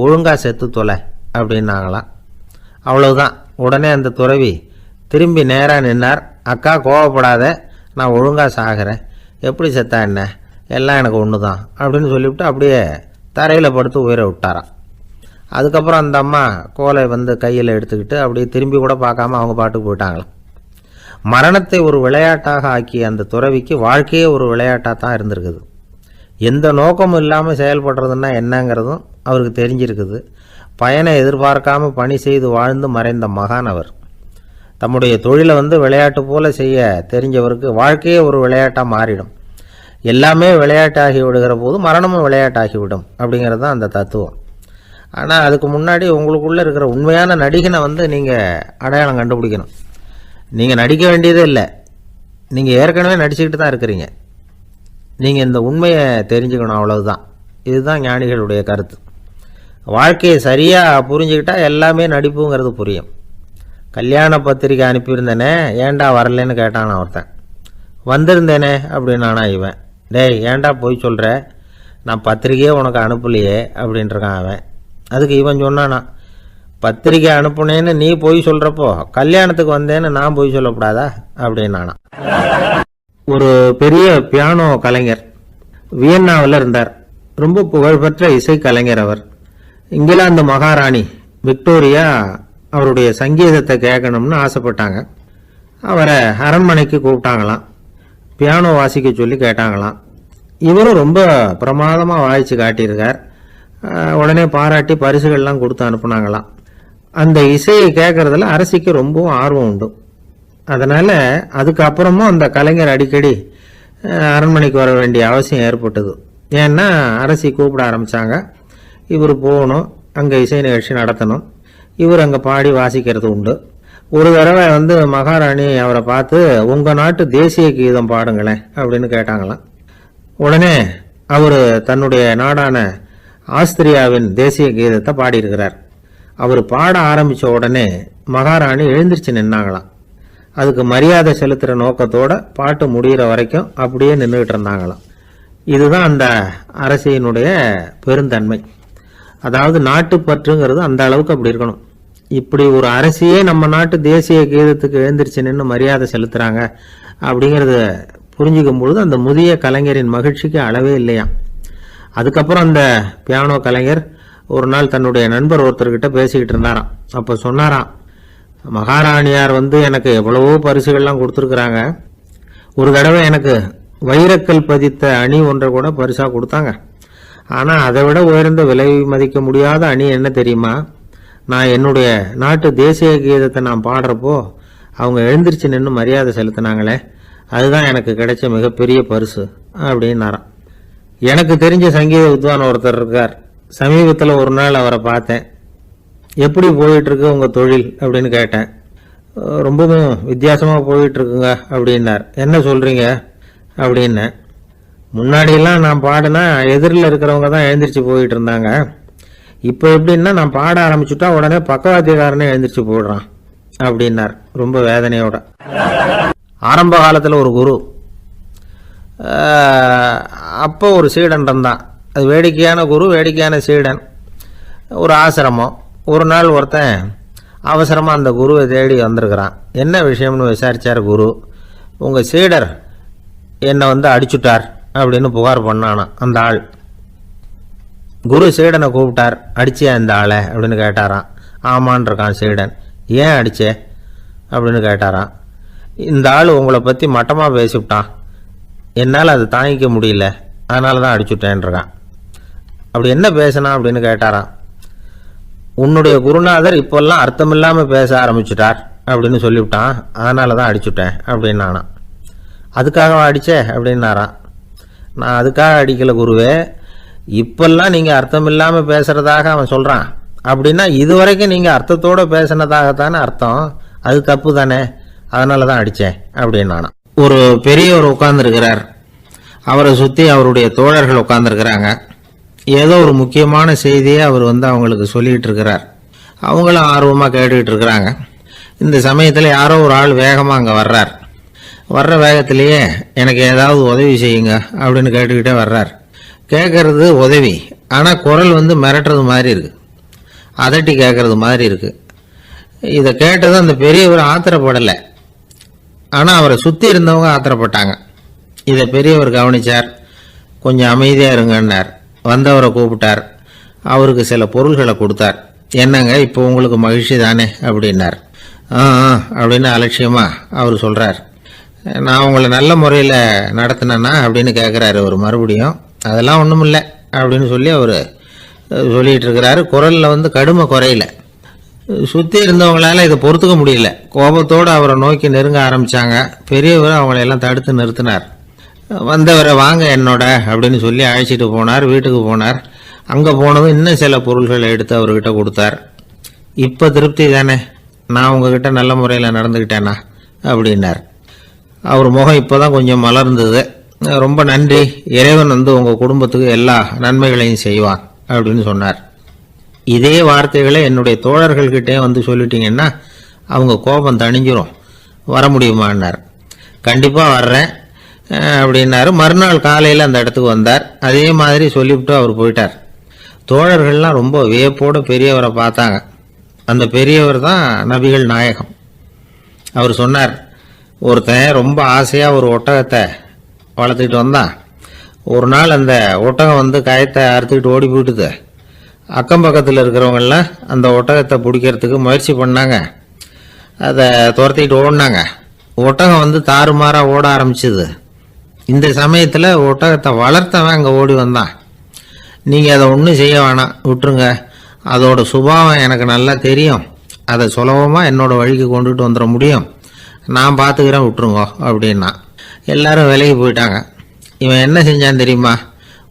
ஒழுங்காக செத்து தொலை அப்படின்னாங்களாம். அவ்வளவுதான். உடனே அந்த துறவி திரும்பி நேராக நின்னார். அக்கா கோவப்படாத, நான் ஒழுங்காக சாகிறேன், எப்படி செத்தா என்ன, எல்லாம் எனக்கு ஒன்று தான் அப்படின்னு சொல்லிவிட்டு அப்படியே தரையில் படுத்து உயிரை விட்டாராம். அதுக்கப்புறம் அந்த அம்மா கோலை கையில் எடுத்துக்கிட்டு அப்படியே திரும்பி கூட பார்க்காம அவங்க பாட்டுக்கு போயிட்டாங்களாம். மரணத்தை ஒரு விளையாட்டாக ஆக்கிய அந்த துறவிக்கு வாழ்க்கையே ஒரு விளையாட்டாக தான் இருந்திருக்குது. எந்த நோக்கமும் இல்லாமல் செயல்படுறதுன்னா என்னங்கிறதும் அவருக்கு தெரிஞ்சிருக்குது. பயனை எதிர்பார்க்காம பணி செய்து வாழ்ந்து மறைந்த மகான் அவர். தம்முடைய தொழிலை விளையாட்டு போல செய்ய தெரிஞ்சவருக்கு வாழ்க்கையே ஒரு விளையாட்டாக மாறிடும். எல்லாமே விளையாட்டாகி விடுகிற போது மரணமும் விளையாட்டாகிவிடும் அப்படிங்கிறது தான் அந்த தத்துவம். ஆனால் அதுக்கு முன்னாடி உங்களுக்குள்ளே இருக்கிற உண்மையான நடிகனை நீங்கள் அடையாளம் கண்டுபிடிக்கணும். நீங்கள் நடிக்க வேண்டியதே இல்லை, நீங்கள் ஏற்கனவே நடிச்சுக்கிட்டு தான் இருக்கிறீங்க. நீங்கள் இந்த உண்மையை தெரிஞ்சுக்கணும், அவ்வளவுதான். இதுதான் ஞானிகளுடைய கருத்து. வாழ்க்கையை சரியாக புரிஞ்சுக்கிட்டால் எல்லாமே நடிப்புங்கிறது புரியும். கல்யாண பத்திரிக்கை அனுப்பியிருந்தேனே, ஏன்டா வரலன்னு கேட்டான் ஒருத்தன். வந்திருந்தேனே அப்படின்னானா இவன். டேய் ஏன்டா போய் சொல்கிற, நான் பத்திரிக்கையே உனக்கு அனுப்பலையே அப்படின்ட்டுருக்கான் அவன். அதுக்கு இவன் சொன்னானா, பத்திரிக்கை அனுப்புனேன்னு நீ போய் சொல்கிறப்போ கல்யாணத்துக்கு வந்தேன்னு நான் போய் சொல்லக்கூடாதா அப்படின்னானா. ஒரு பெரிய பியானோ கலைஞர் வியன்னாவில் இருந்தார். ரொம்ப புகழ்பெற்ற இசை கலைஞர் அவர். இங்கிலாந்து மகாராணி விக்டோரியா அவருடைய சங்கீதத்தை கேட்கணும்னு ஆசைப்பட்டாங்க. அவரை அரண்மனைக்கு கூப்பிட்டாங்களாம். பியானோ வாசிக்க சொல்லி கேட்டாங்களாம். இவரும் ரொம்ப பிரமாதமாக வாய்ச்சி காட்டியிருக்கார். உடனே பாராட்டி பரிசுகள்லாம் கொடுத்து அனுப்புனாங்களாம். அந்த இசையை கேட்கறதுல அரசிக்கு ரொம்பவும் ஆர்வம் உண்டு. அதனால் அதுக்கப்புறமும் அந்த கலைஞர் அடிக்கடி அரண்மனைக்கு வர வேண்டிய அவசியம் ஏற்பட்டது. ஏன்னா அரசி கூப்பிட ஆரம்பித்தாங்க. இவர் போகணும், அங்கே இசை நிகழ்ச்சி நடத்தணும். இவர் அங்கே பாடி வாசிக்கிறது உண்டு. ஒரு தடவை மகாராணி அவரை பார்த்து, உங்கள் நாட்டு தேசிய கீதம் பாடுங்களேன் அப்படின்னு கேட்டாங்களாம். உடனே அவர் தன்னுடைய நாடான ஆஸ்திரியாவின் தேசிய கீதத்தை பாடியிருக்கிறார். அவர் பாட ஆரம்பித்த உடனே மகாராணி எழுந்திருச்சு நின்னாங்களாம். அதுக்கு மரியாதை செலுத்துகிற நோக்கத்தோட பாட்டு முடிகிற வரைக்கும் அப்படியே நின்றுக்கிட்டு இருந்தாங்களாம். இதுதான் அந்த அரசியினுடைய பெருந்தன்மை. அதாவது நாட்டுப்பற்றுங்கிறது அந்த அளவுக்கு அப்படி இருக்கணும். இப்படி ஒரு அரசியே நம்ம நாட்டு தேசிய கீதத்துக்கு எழுந்திருச்சு நின்று மரியாதை செலுத்துகிறாங்க அப்படிங்கிறத புரிஞ்சுக்கும் பொழுது அந்த முதிய கலைஞரின் மகிழ்ச்சிக்கு அளவே இல்லையாம். அதுக்கப்புறம் அந்த பியானோ கலைஞர் ஒரு நாள் தன்னுடைய நண்பர் ஒருத்தர்கிட்ட பேசிக்கிட்டு இருந்தாராம். அப்போ சொன்னாராம், மகாராணியார் எனக்கு எவ்வளவோ பரிசுகள்லாம் கொடுத்துருக்குறாங்க. ஒரு தடவை எனக்கு வைரக்கல் பதித்த அணி ஒன்றை கூட பரிசாக கொடுத்தாங்க. ஆனால் அதை விட உயர்ந்த விலை மதிக்க முடியாத அணி என்ன தெரியுமா? நான் என்னுடைய நாட்டு தேசிய கீதத்தை நான் பாடுறப்போ அவங்க எழுந்திருச்சு நின்று மரியாதை செலுத்தினாங்களே, அதுதான் எனக்கு கிடைச்ச மிகப்பெரிய பரிசு அப்படின்னாராம். எனக்கு தெரிஞ்ச சங்கீத வித்வான் ஒருத்தர் இருக்கார். சமீபத்தில் ஒரு நாள் அவரை பார்த்தேன். எப்படி போயிட்டுருக்கு உங்கள் தொழில் அப்படின்னு கேட்டேன். ரொம்பவும் வித்தியாசமாக போயிட்டுருக்குங்க அப்படின்னார். என்ன சொல்கிறீங்க அப்படின்னேன். முன்னாடியெல்லாம் நான் பாடினா எதிரில் இருக்கிறவங்க தான் எழுந்திரிச்சு போயிட்டு இருந்தாங்க. இப்போ எப்படின்னா நான் பாட ஆரம்பிச்சுட்டா உடனே பக்கவாத்தியக்காரனே எழுந்திரிச்சு போயிடுறான் அப்படின்னார் ரொம்ப வேதனையோட. ஆரம்ப காலத்தில் ஒரு குரு, அப்போ ஒரு சீடன் இருந்தான். அது வேடிக்கையான குரு, வேடிக்கையான சீடன். ஒரு ஆசிரமம். ஒரு நாள் ஒருத்தன் அவசரமாக அந்த குருவை தேடி வந்திருக்கிறான். என்ன விஷயம்னு விசாரித்தார் குரு. உங்கள் சீடர் என்னை அடிச்சுட்டார் அப்படின்னு புகார் பண்ணானா அந்த ஆள். குரு சீடனை கூப்பிட்டார். அடிச்சியா இந்த ஆளை அப்படின்னு கேட்டாராம். ஆமான் இருக்கான் சீடன். ஏன் அடிச்சே அப்படின்னு கேட்டாராம். இந்த ஆள் உங்களை பற்றி மட்டமாக பேசிவிட்டான், என்னால் அதை தாங்கிக்க முடியல, அதனால தான் அடிச்சுட்டேன்ருக்கான். அப்படி என்ன பேசினா அப்படின்னு கேட்டாராம். உன்னுடைய குருநாதர் இப்போல்லாம் அர்த்தமில்லாமல் பேச ஆரம்பிச்சுட்டார் அப்படின்னு சொல்லிவிட்டான், அதனால தான் அடிச்சுட்டேன் அப்படின்னானா. அதுக்காக அடித்தே அப்படின்னாராம். நான் அதுக்காக அடிக்கலை குருவே, இப்பெல்லாம் நீங்கள் அர்த்தம் இல்லாமல் பேசுகிறதாக அவன் சொல்கிறான். அப்படின்னா இதுவரைக்கும் நீங்கள் அர்த்தத்தோடு பேசினதாகத்தானே அர்த்தம், அது தப்பு தானே, அதனால தான் அடித்தேன் அப்படின்னானா. ஒரு பெரியவர் உட்கார்ந்துருக்கிறார். அவரை சுற்றி அவருடைய தோழர்கள் உட்கார்ந்துருக்கிறாங்க. ஏதோ ஒரு முக்கியமான செய்தியை அவர் அவங்களுக்கு சொல்லிகிட்டு இருக்கிறார். அவங்களும் ஆர்வமாக கேட்டுக்கிட்டு இருக்கிறாங்க. இந்த சமயத்தில் யாரோ ஒரு ஆள் வேகமாக அங்கே வர்றார். வர்ற வேகத்திலேயே எனக்கு ஏதாவது உதவி செய்யுங்க அப்படின்னு கேட்டுக்கிட்டே வர்றார். கேட்கறது உதவி, ஆனால் குரல் மிரட்டுறது மாதிரி இருக்குது, அதட்டி கேட்கறது மாதிரி இருக்குது. இதை கேட்டது அந்த பெரியவர் ஆத்திரப்படலை, ஆனால் அவரை சுற்றி இருந்தவங்க ஆத்திரப்பட்டாங்க. இதை பெரியவர் கவனித்தார். கொஞ்சம் அமைதியாக இருங்கன்னார். வந்தவரை கூப்பிட்டார். அவருக்கு சில பொருள்களை கொடுத்தார். என்னங்க இப்போ உங்களுக்கு மகிழ்ச்சி தானே அப்படின்னார். அப்படின்னு அலட்சியமாக அவர் சொல்கிறார். நான் உங்களை நல்ல முறையில் நடத்தினேன்னா அப்படின்னு கேட்குறாரு அவர் மறுபடியும். அதெல்லாம் ஒன்றும் இல்லை அப்படின்னு சொல்லி அவர் சொல்லிகிட்டு இருக்கிறாரு. குரலில் கடுமை குறையில. சுற்றி இருந்தவங்களால இதை பொறுத்துக்க முடியல. கோபத்தோடு அவரை நோக்கி நெருங்க ஆரம்பித்தாங்க. பெரியவர் அவங்களையெல்லாம் தடுத்து நிறுத்தினார். வந்தவரை வாங்க என்னோட அப்படின்னு சொல்லி அழைச்சிட்டு போனார். வீட்டுக்கு போனார். அங்கே போனதும் இன்னும் சில பொருள்களை எடுத்து அவர்கிட்ட கொடுத்தார். இப்போ திருப்தி தானே, நான் உங்ககிட்ட நல்ல முறையில் நடந்துக்கிட்டேனா அப்படின்னார். அவர் முகம் இப்போ தான் கொஞ்சம் மலர்ந்தது. ரொம்ப நன்றி, இறைவன் உங்கள் குடும்பத்துக்கு எல்லா நன்மைகளையும் செய்வான் அப்படின்னு சொன்னார். இதே வார்த்தைகளை என்னுடைய தோழர்கள்கிட்டே சொல்லிட்டீங்கன்னா அவங்க கோபம் தணிஞ்சிரும், வர முடியுமான்னார். கண்டிப்பாக வர்றேன் அப்படின்னாரு. மறுநாள் காலையில் அந்த இடத்துக்கு வந்தார். அதே மாதிரி சொல்லிவிட்டு அவர் போயிட்டார். தோழர்கள்லாம் ரொம்ப வியப்போடு பெரியவரை பார்த்தாங்க. அந்த பெரியவர் தான் நபிகள் நாயகம். அவர் சொன்னார், ஒருத்தன் ரொம்ப ஆசையாக ஒரு ஒட்டகத்தை வளர்த்துக்கிட்டு வந்தான். ஒரு நாள் அந்த ஒட்டகம் கயத்தை அறுத்துக்கிட்டு ஓடி போயிட்டுது. அக்கம் பக்கத்தில் இருக்கிறவங்கெல்லாம் அந்த ஒட்டகத்தை பிடிக்கிறதுக்கு முயற்சி பண்ணாங்க. அதை துரத்திக்கிட்டு ஓடினாங்க. ஒட்டகம் தாறுமாறாக ஓட ஆரம்பிச்சுது. இந்த சமயத்தில் ஒட்டகத்தை வளர்த்தவன் அங்கே ஓடி வந்தான். நீங்கள் அதை ஒன்றும் செய்ய வேணாம், விட்டுருங்க, அதோட சுபாவம் எனக்கு நல்லா தெரியும், அதை சுலபமாக என்னோட வழிக்கு கொண்டுட்டு வந்துட முடியும், நான் பார்த்துக்கிறேன், விட்டுருங்க அப்படின்னா. எல்லாரும் விலகி போயிட்டாங்க. இவன் என்ன செஞ்சான் தெரியுமா?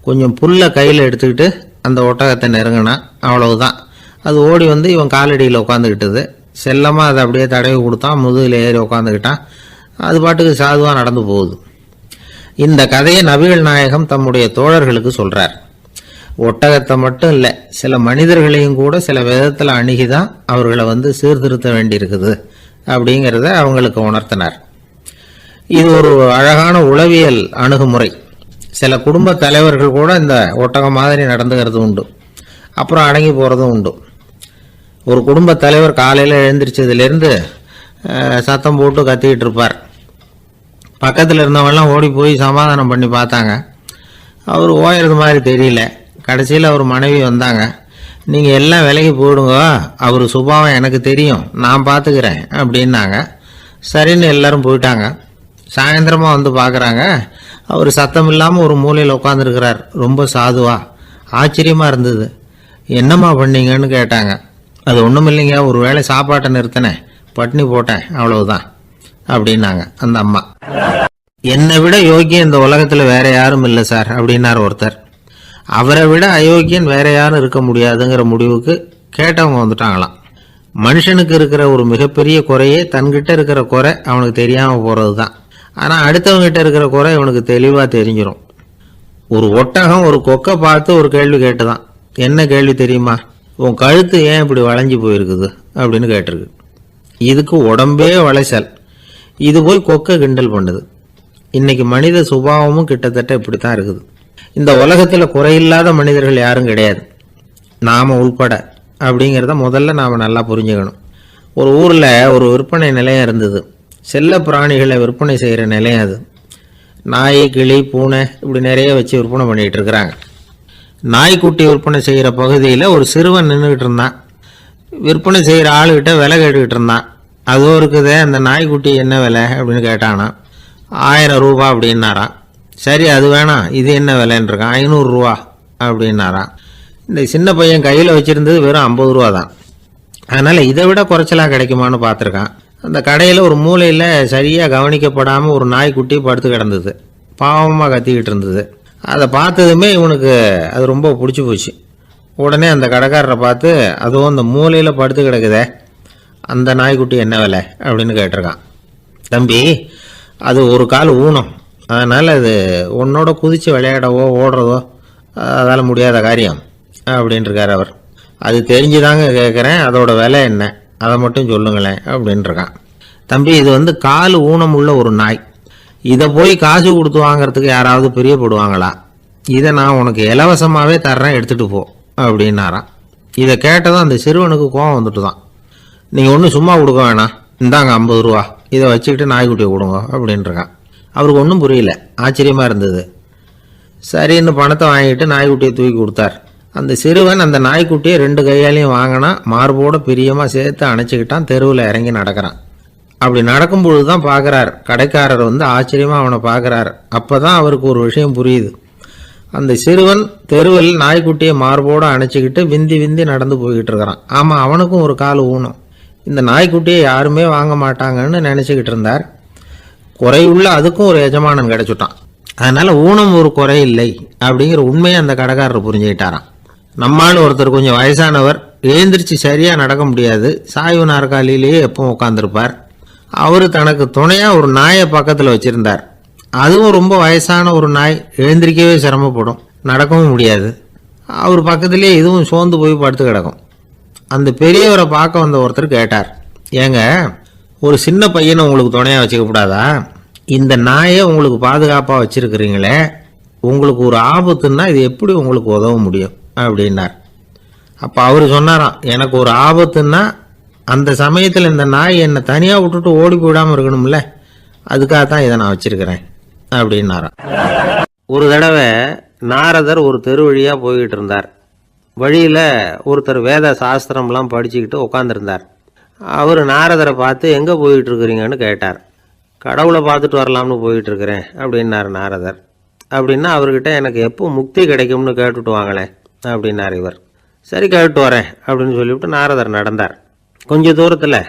கொஞ்சம் புல்லை கையில் எடுத்துக்கிட்டு அந்த ஒட்டகத்தை நெருங்கினான். அவ்வளவுதான். அது ஓடி இவன் காலடியில் உட்காந்துக்கிட்டது. செல்லமாக அதை அப்படியே தடவி கொடுத்தான். முதுகில் ஏறி உட்காந்துக்கிட்டான். அது பாட்டுக்கு சாதுவாக நடந்து போகுது. இந்த கதையை நபிகள் நாயகம் தம்முடைய தோழர்களுக்கு சொல்கிறார். ஒட்டகத்தை மட்டும் இல்லை, சில மனிதர்களையும் கூட சில விதத்தில் அணுகிதான் அவர்களை சீர்திருத்த வேண்டியிருக்குது அப்படிங்கிறத அவங்களுக்கு உணர்த்தினார். இது ஒரு அழகான உளவியல் அணுகுமுறை. சில குடும்ப தலைவர்கள் கூட இந்த ஒட்டகம் மாதிரி நடந்துகிறது உண்டு, அப்புறம் அடங்கி போகிறதும் உண்டு. ஒரு குடும்ப தலைவர் காலையில் எழுந்திரிச்சதுலேருந்து சத்தம் போட்டு கத்திக்கிட்டு இருப்பார். பக்கத்தில் இருந்தவங்கலாம் ஓடி போய் சமாதானம் பண்ணி பார்த்தாங்க. அவர் ஓயறது மாதிரி தெரியல. கடைசியில் அவர் மனைவி வந்தாங்க. நீங்கள் எல்லாம் விலகி போயிடுங்க, அவர் சுபாவம் எனக்கு தெரியும், நான் பார்த்துக்கிறேன் அப்படின்னாங்க. சரின்னு எல்லாரும் போயிட்டாங்க. சாயந்தரமாக பார்க்குறாங்க, அவர் சத்தம் இல்லாமல் ஒரு மூலையில் உட்காந்துருக்கிறார். ரொம்ப சாதுவா. ஆச்சரியமாக இருந்தது. என்னம்மா பண்ணீங்கன்னு கேட்டாங்க. அது ஒன்றும் இல்லைங்க, ஒரு வேளை சாப்பாட்டை நிறுத்தினேன், பட்னி போட்டேன், அவ்வளவுதான் அப்படின்னாங்க அந்த அம்மா. என்னை விட யோக்கியம் இந்த உலகத்தில் வேற யாரும் இல்லை சார் அப்படின்னார் ஒருத்தர். அவரை விட அயோக்கியன் வேற யாரும் இருக்க முடியாதுங்கிற முடிவுக்கு கேட்டவங்க வந்துட்டாங்களாம். மனுஷனுக்கு இருக்கிற ஒரு மிகப்பெரிய குறையே தன்கிட்ட இருக்கிற குறை அவனுக்கு தெரியாமல் போகிறது தான். ஆனால் அடுத்தவங்கிட்ட இருக்கிற குறை இவனுக்கு தெளிவாக தெரிஞ்சிடும். ஒரு ஒட்டகம் ஒரு கொக்கை பார்த்து ஒரு கேள்வி கேட்டுதான். என்ன கேள்வி தெரியுமா? உன் கழுத்து ஏன் இப்படி வளைஞ்சி போயிருக்குது அப்படின்னு கேட்டிருக்கு. இதுக்கு உடம்பே வளைச்சல். இது போய் கொக்கை கிண்டல் பண்ணுது. இன்னைக்கு மனித சுபாவமும் கிட்டத்தட்ட இப்படித்தான் இருக்குது. இந்த உலகத்தில் குறையில்லாத மனிதர்கள் யாரும் கிடையாது, நாம உள்பட அப்படிங்கிறத முதல்ல நாம் நல்லா புரிஞ்சுக்கணும். ஒரு ஊரில் ஒரு விற்பனை நிலையம் இருந்தது. செல்ல பிராணிகளை விற்பனை செய்கிற நிலையம் அது. நாய், கிளி, பூனை இப்படி நிறைய வச்சு விற்பனை பண்ணிகிட்டு இருக்கிறாங்க. நாய்க்குட்டி விற்பனை செய்கிற பகுதியில் ஒரு சிறுவன் நின்றுக்கிட்டு இருந்தான். விற்பனை செய்கிற ஆளுகிட்ட விலை கேட்டுக்கிட்டு இருந்தான். அதுவும் இருக்குதே, அந்த நாய்க்குட்டி என்ன விலை அப்படின்னு கேட்டானா. 1000 ரூபா அப்படின்னாரான். சரி, அது வேணாம், இது என்ன விலைன்னு இருக்கான். 500 ரூபா அப்படின்னாரான். இந்த சின்ன பையன் கையில் வச்சுருந்தது வெறும் 50 ரூபா தான். அதனால் இதை விட குறைச்சலாக கிடைக்குமான்னு பார்த்துருக்கான். அந்த கடையில் ஒரு மூலையில் சரியாக கவனிக்கப்படாமல் ஒரு நாய்க்குட்டி படுத்து கிடந்தது. பாவமாக கத்திக்கிட்டு இருந்தது. அதை பார்த்ததுமே இவனுக்கு அது ரொம்ப பிடிச்சி போச்சு. உடனே அந்த கடைக்காரரை பார்த்து, அதுவும் அந்த மூலையில் படுத்து கிடக்குதே அந்த நாய்க்குட்டி என்ன விலை அப்படின்னு கேட்டிருக்கான். தம்பி, அது ஒரு கால் ஊனம், அதனால் அது உன்னோட குதித்து விளையாடவோ ஓடுறதோ அதால் முடியாத காரியம் அப்படின்ட்டுருக்கார் அவர். அது தெரிஞ்சுதாங்க கேட்குறேன், அதோட விலை என்ன அதை மட்டும் சொல்லுங்களேன் அப்படின்ட்டுருக்கான். தம்பி, இது கால் ஊனம் உள்ள ஒரு நாய். இதை போய் காசு கொடுத்து வாங்கிறதுக்கு யாராவது பிரியப்படுவாங்களா? இதை நான் உனக்கு இலவசமாகவே தர்றேன், எடுத்துகிட்டு போ அப்படின்னாரான். இதை கேட்டதும் அந்த சிறுவனுக்கு கோபம் வந்துட்டு தான். நீங்கள் ஒன்றும் சும்மா கொடுக்க வேணாம், இந்தாங்க 50 ரூபா, இதை வச்சுக்கிட்டு நாய்க்குட்டியை கொடுங்க அப்படின்ட்டுருக்கான். அவருக்கு ஒன்றும் புரியல, ஆச்சரியமாக இருந்தது. சரின்னு பணத்தை வாங்கிட்டு நாய்க்குட்டியை தூக்கி கொடுத்தார். அந்த சிறுவன் அந்த நாய்க்குட்டியை 2 கையாலையும் வாங்கினா, மார்போட பிரியமாக சேர்த்து அணைச்சிக்கிட்டான். தெருவில் இறங்கி நடக்கிறான். அப்படி நடக்கும்பொழுது தான் பார்க்குறார், கடைக்காரர் ஆச்சரியமாக அவனை பார்க்குறார். அப்போ தான் அவருக்கு ஒரு விஷயம் புரியுது. அந்த சிறுவன் தெருவில் நாய்க்குட்டியை மார்போடு அணைச்சிக்கிட்டு விந்தி விந்தி நடந்து போய்கிட்டு இருக்கிறான். ஆமாம், அவனுக்கும் ஒரு கால் ஊனம். இந்த நாய்க்குட்டியை யாருமே வாங்க மாட்டாங்கன்னு நினச்சிக்கிட்டு இருந்தார். குறையுள்ள அதுக்கும் ஒரு எஜமானன் கிடைச்சுட்டான். அதனால் ஊனம் ஒரு குறை இல்லை அப்படிங்கிற உண்மையை அந்த கடைக்காரர் புரிஞ்சுக்கிட்டாராம். நம்மால் ஒருத்தர் கொஞ்சம் வயசானவர், எழுந்திரிச்சு சரியாக நடக்க முடியாது, சாய்வு நாற்காலியிலேயே எப்பவும் உட்காந்துருப்பார். அவர் தனக்கு துணையாக ஒரு நாயை பக்கத்தில் வச்சுருந்தார். அதுவும் ரொம்ப வயசான ஒரு நாய், எழுந்திரிக்கவே சிரமப்படும், நடக்கவும் முடியாது. அவர் பக்கத்துலேயே இதுவும் சோர்ந்து போய் படுத்து கிடக்கும். அந்த பெரியவரை பார்க்க வந்த ஒருத்தர் கேட்டார், ஏங்க, ஒரு சின்ன பையனை உங்களுக்கு துணையாக வச்சுக்கப்படாதா? இந்த நாயை உங்களுக்கு பாதுகாப்பாக வச்சுருக்கிறீங்களே, உங்களுக்கு ஒரு ஆபத்துன்னா இது எப்படி உங்களுக்கு உதவ முடியும் அப்படின்னார். அப்போ அவர் சொன்னாராம், எனக்கு ஒரு ஆபத்துன்னா அந்த சமயத்தில் இந்த நாய் என்னை தனியாக விட்டுட்டு ஓடி போயிடாமல் இருக்கணும்ல, அதுக்காகத்தான் இதை நான் வச்சிருக்கிறேன் அப்படின்னாராம். ஒரு தடவை நாரதர் ஒரு தெரு வழியாக போய்கிட்டு இருந்தார். வழியில் ஒருத்தர் வேத சாஸ்திரம்லாம் படிச்சுக்கிட்டு உட்காந்துருந்தார். அவர் நாரதரை பார்த்து, எங்கே போயிட்டு இருக்கிறீங்கன்னு கேட்டார். கடவுளை பார்த்துட்டு வரலாம்னு போயிட்டு இருக்கிறேன் அப்படின்னார் நாரதர். அப்படின்னா அவர்கிட்ட எனக்கு எப்போ முக்தி கிடைக்கும்னு கேட்டுட்டு வாங்களேன் அப்படின்னார் இவர். சரி, கேட்டு வரேன் அப்படின்னு சொல்லிவிட்டு நாரதர் நடந்தார். கொஞ்சம் தூரத்தில்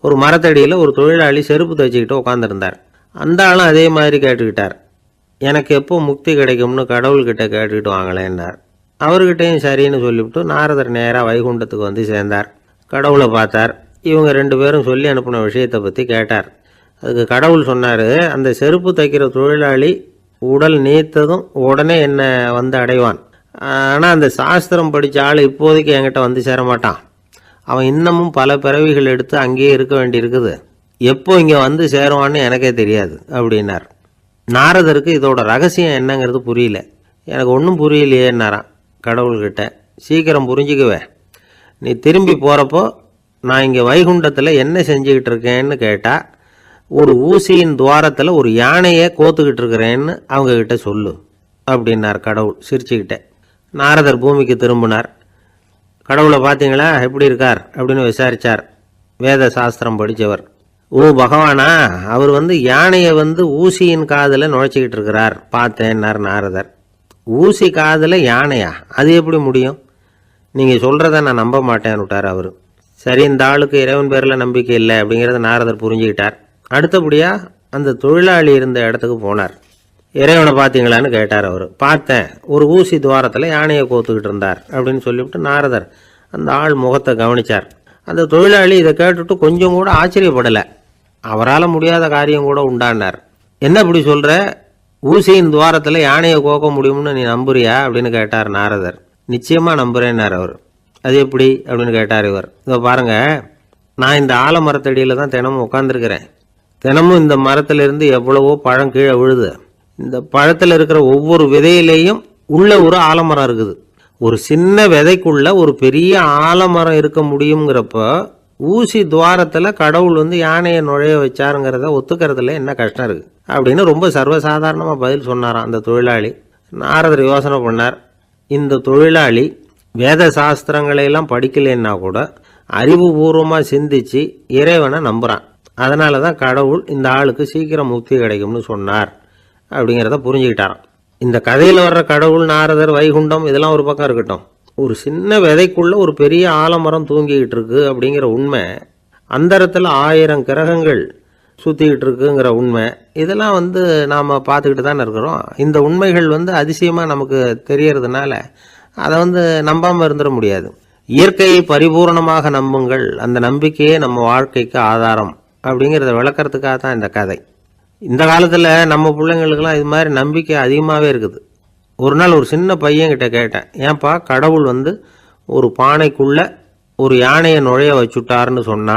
ஒரு மரத்தடியில் ஒரு தொழிலாளி செருப்பு தைச்சிக்கிட்டு உட்காந்துருந்தார். அந்த ஆளும் அதே மாதிரி கேட்டுக்கிட்டார், எனக்கு எப்போ முக்தி கிடைக்கும்னு கடவுள்கிட்ட கேட்டுக்கிட்டு வாங்களேன்னார். அவர்கிட்டையும் சரின்னு சொல்லிவிட்டு நாரதர் நேராக வைகுண்டத்துக்கு சேர்ந்தார். கடவுளை பார்த்தார். இவங்க 2 பேரும் சொல்லி அனுப்பின விஷயத்தை பற்றி கேட்டார். அதுக்கு கடவுள் சொன்னார், அந்த செருப்பு தைக்கிற தொழிலாளி உடல் நீத்ததும் உடனே என்னை அடைவான். ஆனால் அந்த சாஸ்திரம் படித்த ஆள் இப்போதைக்கு என்கிட்ட சேர மாட்டான். அவன் இன்னமும் பல பிறவிகள் எடுத்து அங்கேயே இருக்க வேண்டியிருக்குது. எப்போ இங்கே சேருவான்னு எனக்கே தெரியாது அப்படின்னார். நாரதருக்கு இதோட ரகசியம் என்னங்கிறது புரியல. எனக்கு ஒன்றும் புரியலையேன்னாரான் கடவுள்கிட்ட. சீக்கிரம் புரிஞ்சுக்குவேன், நீ திரும்பி போகிறப்போ நான் இங்கே வைகுண்டத்தில் என்ன செஞ்சுக்கிட்டு இருக்கேன்னு கேட்டால், ஒரு ஊசியின் துவாரத்தில் ஒரு யானையை கோத்துக்கிட்டு இருக்கிறேன்னு அவங்கக்கிட்ட சொல்லு அப்படின்னார் கடவுள் சிரிச்சுக்கிட்டே. நாரதர் பூமிக்கு திரும்பினார். கடவுளை பார்த்தீங்களா, எப்படி இருக்கார் அப்படின்னு விசாரித்தார். வேத சாஸ்திரம் படித்தவர். ஓ பகவானா, அவர் யானையை ஊசியின் காதில் நுழைச்சிக்கிட்டு இருக்கிறார் பார்த்தேன்னார் நாரதர். ஊசி காதில் யானையா? அது எப்படி முடியும்? நீங்கள் சொல்கிறத நான் நம்ப மாட்டேன்னு விட்டார் அவர். சரி, இந்த ஆளுக்கு இறைவன் பேரில் நம்பிக்கை இல்லை அப்படிங்கிறத நாரதர் புரிஞ்சுக்கிட்டார். அடுத்தபடியாக அந்த தொழிலாளி இருந்த இடத்துக்கு போனார். இறைவனை பார்த்தீங்களான்னு கேட்டார் அவர். பார்த்தேன், ஒரு ஊசி துவாரத்தில் யானையை கோத்துக்கிட்டு இருந்தார் அப்படின்னு சொல்லிவிட்டு நாரதர் அந்த ஆள் முகத்தை கவனித்தார். அந்த தொழிலாளி இதை கேட்டுட்டு கொஞ்சம் கூட ஆச்சரியப்படலை. அவரால் முடியாத காரியம் கூட உண்டானார். என்ன இப்படி சொல்கிற, ஊசியின் துவாரத்தில் யானையை கோக்க முடியும்னு நீ நம்புறியா அப்படின்னு கேட்டார் நாரதர். நிச்சயமாக நம்புகிறேன்னார் அவர். அது எப்படி அப்படின்னு கேட்டார் இவர். இதோ பாருங்கள், நான் இந்த ஆலமரத்தடியில் தான் தினமும் உட்காந்துருக்கிறேன். தினமும் இந்த மரத்திலிருந்து எவ்வளவோ பழம் கீழே விழுது. இந்த பழத்தில் இருக்கிற ஒவ்வொரு விதையிலேயும் உள்ள ஒரு ஆலமரம் இருக்குது. ஒரு சின்ன விதைக்குள்ள ஒரு பெரிய ஆலமரம் இருக்க முடியுங்கிறப்ப ஊசி துவாரத்தில் கடவுள் யானையை நுழைய வச்சாருங்கிறத ஒத்துக்கிறதுல என்ன கஷ்டம் இருக்குது அப்படின்னு ரொம்ப சர்வசாதாரணமாக பதில் சொன்னாராம் அந்த தொழிலாளி. நாரதர் யோசனை பண்ணார், இந்த தொழிலாளி வேத சாஸ்திரங்களையெல்லாம் படிக்கலைன்னா கூட அறிவுபூர்வமாக சிந்திச்சு இறைவனை நம்புகிறான். அதனால தான் கடவுள் இந்த ஆளுக்கு சீக்கிரம் முக்தி கிடைக்கும்னு சொன்னார் அப்படிங்கிறத புரிஞ்சுக்கிட்டாராம். இந்த கதையில் வர்ற கடவுள், நாரதர், வைகுண்டம் இதெல்லாம் ஒரு பக்கம் இருக்கட்டும், ஒரு சின்ன விதைக்குள்ள ஒரு பெரிய ஆலமரம் தூங்கிக்கிட்டு இருக்கு அப்படிங்கிற உண்மை, அந்தரத்தில் 1000 கிரகங்கள் சுற்றிக்கிட்டு இருக்குங்கிற உண்மை, இதெல்லாம் நாம் பார்த்துக்கிட்டு தானே இருக்கிறோம். இந்த உண்மைகள் அதிசயமாக நமக்கு தெரியறதுனால அதை நம்பாமல் இருந்துட முடியாது. இயற்கையை பரிபூர்ணமாக நம்புங்கள், அந்த நம்பிக்கையே நம்ம வாழ்க்கைக்கு ஆதாரம் அப்படிங்கிறத விளக்கறதுக்காக தான் இந்த கதை. இந்த காலத்தில் நம்ம பிள்ளைங்களுக்கெல்லாம் இது மாதிரி நம்பிக்கை அதிகமாகவே இருக்குது. ஒரு நாள் ஒரு சின்ன பையன்கிட்ட கேட்டேன், ஏன்பா கடவுள் ஒரு பானைக்குள்ள ஒரு யானையை நுழைய வச்சுட்டாருன்னு சொன்னா